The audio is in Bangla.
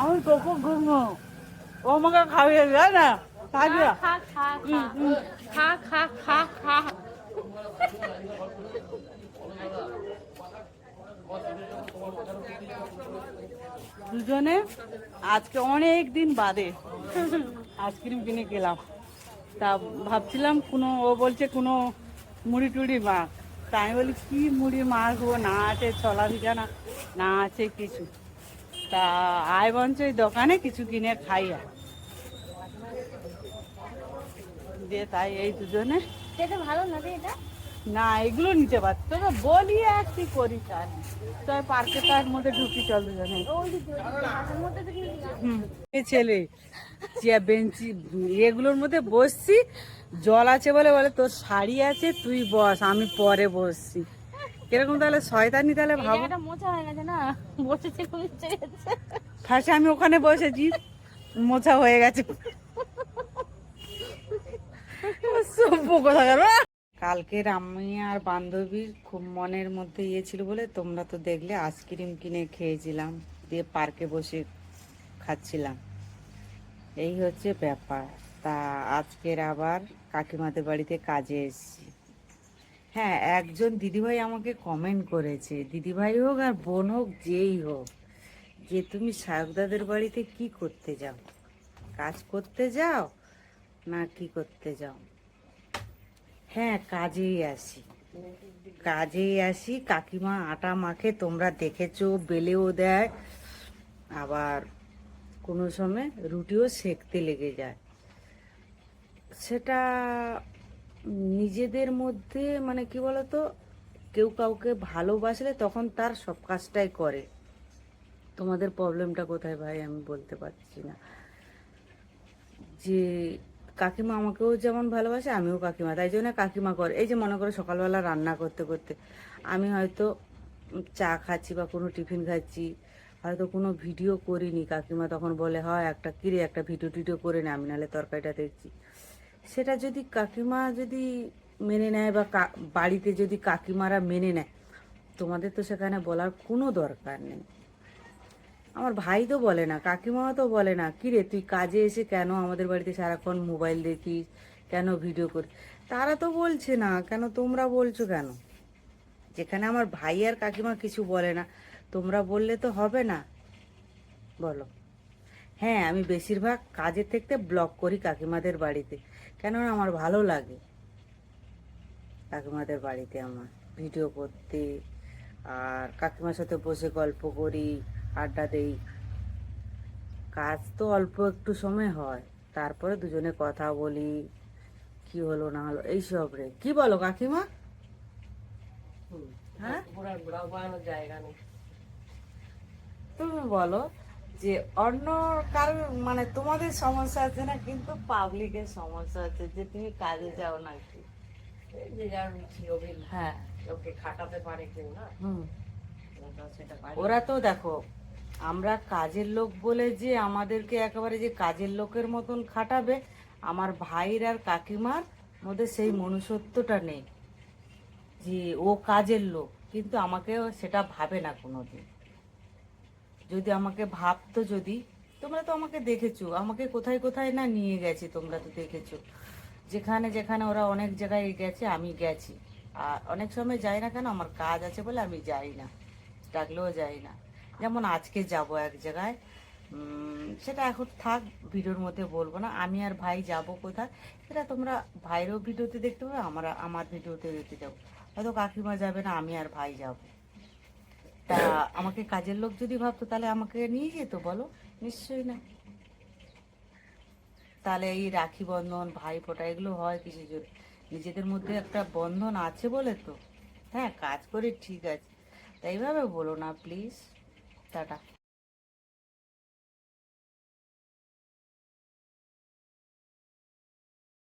আমি তোকে ঘুমো ও আমাকে খাইয়ে দেয় না খাইয়ে খা খা খা খা খা খা খা। দুজনে আজকে অনেক দিন বাদে আইসক্রিম কিনে গেলাম। তা ভাবছিলাম কোনো ও বলছে কোনো মুড়ি টুড়ি মাখ, তা আমি বলি কি মুড়ি মাখবো, না আছে ছলা ভিজানা, না আছে কিছু। তা আয় বঞ্চ এই দোকানে কিছু কিনে খাই আর দিয়ে তাই এই দুজনে খেতে ভালো লাগে এটা। না এগুলো নিতে পারছি তোকে বলি আর কি করি তার তাই পার্কে তার মধ্যে ঢুকি চল দুজনে। ওই যে হাতের মধ্যে তো কিনে দিলাম। এ ছেলে চেয়ার বেঞ্চি এগুলোর মধ্যে বসছি, জল আছে বলে বলে তোর শাড়ি আছে তুই বস আমি পরে বসছি। কিরকম তাহলে শয়তানি তাহলে এই ভাবো। জায়গাটা মোছা হয়ে গেছে না, বসেছে খুব ইচ্ছে গেছে। ফার্স্টে আমি ওখানে বসেছি, মোছা হয়ে গেছে। সভ্য কোথাকার। কালকের আমি আর বান্ধবীর খুব মনের মধ্যে ইয়ে ছিল বলে তোমরা তো দেখলে আইসক্রিম কিনে খেয়েছিলাম, দিয়ে পার্কে বসে খাচ্ছিলাম। এই হচ্ছে ব্যাপার। তা আজকের আবার কাকিমাদের বাড়িতে কাজে এসেছি। হ্যাঁ, একজন দিদিভাই আমাকে কমেন্ট করেছে, দিদিভাই হোক আর বোন হোক যেই হোক, যে তুমি সায়কদাদের বাড়িতে কি করতে যাও, কাজ করতে যাও না কি করতে যাও। হ্যাঁ, কাজেই আসি, কাজেই আসি। কাকিমা আটা মাখে তোমরা দেখেছো, বেলেও দেয়, আবার কোনো সময় রুটিও সেকতে লেগে যায়। সেটা নিজেদের মধ্যে মানে কি বলতো, কেউ কাউকে ভালোবাসলে তখন তার সব কাজটাই করে। তোমাদের প্রবলেমটা কোথায় ভাই আমি বলতে পারছি না। যে কাকিমা আমাকেও যেমন ভালোবাসে আমিও কাকিমা, তাই জন্য কাকিমা করে। এই যে মনে করো সকালবেলা রান্না করতে করতে আমি হয়তো চা খাচ্ছি বা কোনো টিফিন খাচ্ছি, হয়তো কোনো ভিডিও করিনি, কাকিমা তখন বলে হয় একটা কিরে একটা ভিডিও টিডিও করে নে, আমি নাহলে তরকারিটা দেখছি। সেটা যদি কাকিমা যদি মেনে নেয় বা বাড়িতে যদি কাকিমারা মেনে নেয়, তোমাদের তো সেখানে বলার কোনো দরকার নেই। আমার ভাই তো বলে না, কাকিমাও তো বলে না কিরে তুই কাজে এসে কেন আমাদের বাড়িতে সারাক্ষণ মোবাইল দেখিস, কেন ভিডিও করিস। তারা তো বলছে না, কেন তোমরা বলছো কেন? যেখানে আমার ভাই আর কাকিমা কিছু বলে না, তোমরা বললে তো হবে না, বলো। হ্যাঁ, আমি বেশিরভাগ কাজের থেকে ব্লগ করি কাকিমাদের বাড়িতে, কেননা আমার ভালো লাগে কাকিমাদের বাড়িতে আমার ভিডিও করতে। আর কাকিমার সাথে বসে গল্প করি, আড্ডা দেই। কাজ তো অল্প একটু সময় হয়, তারপরে দুজনে কথা বলি, কি হলো না হলো এইসব রে। কি বলো কাকিমা? হ্যাঁ, জায়গা নেই। তুমি বলো যে অন্য কারোর মানে তোমাদের সমস্যা আছে না, কিন্তু পাবলিকের সমস্যা আছে যে তুমি কাজে যাও নাকি। যে যার রুচি হ্যাঁ, ওকে খাটাতে পারে কেউ না, হুম। সেটা পারে। ওরা তো দেখো, আমরা কাজের লোক বলে যে আমাদেরকে একেবারে যে কাজের লোকের মতন খাটাবে, আমার ভাইয়ের আর কাকিমার মধ্যে সেই মনুষ্যত্বটা নেই যে ও কাজের লোক কিন্তু আমাকেও সেটা ভাবে না কোনোদিন। যদি আমাকে ভাবতো, যদি তোমরা তো আমাকে দেখেছো, আমাকে কোথায় কোথায় না নিয়ে গেছে, তোমরা তো দেখেছো। যেখানে যেখানে ওরা অনেক জায়গায় গেছে আমি গেছি। আর অনেক সময় যাই না কেন, আমার কাজ আছে বলে আমি যাই না, ডাকলেও যাই না। যেমন আজকে যাব এক জায়গায়, সেটা এখন থাক, ভিডিওর মধ্যে বলবো না। আমি আর ভাই যাব কোথায় সেটা তোমরা ভাইয়েরও ভিডিওতে দেখতে পাবে, আমার ভিডিওতে দেখতে যাবো। হয়তো কাকিমা যাবে না, আমি আর ভাই যাব। তা আমাকে কাজের লোক যদি ভাবতো তাহলে আমাকে নিয়ে যেত বলো? নিশ্চয়ই না। তাহলে এই রাখি বন্ধন ভাই ফোঁটা এগুলো হয় কিসের জন্য? নিজেদের মধ্যে একটা বন্ধন আছে বলে তো। হ্যাঁ, কাজ করে ঠিক আছে, তাই ভাবে বলো না প্লিজ। টাটা।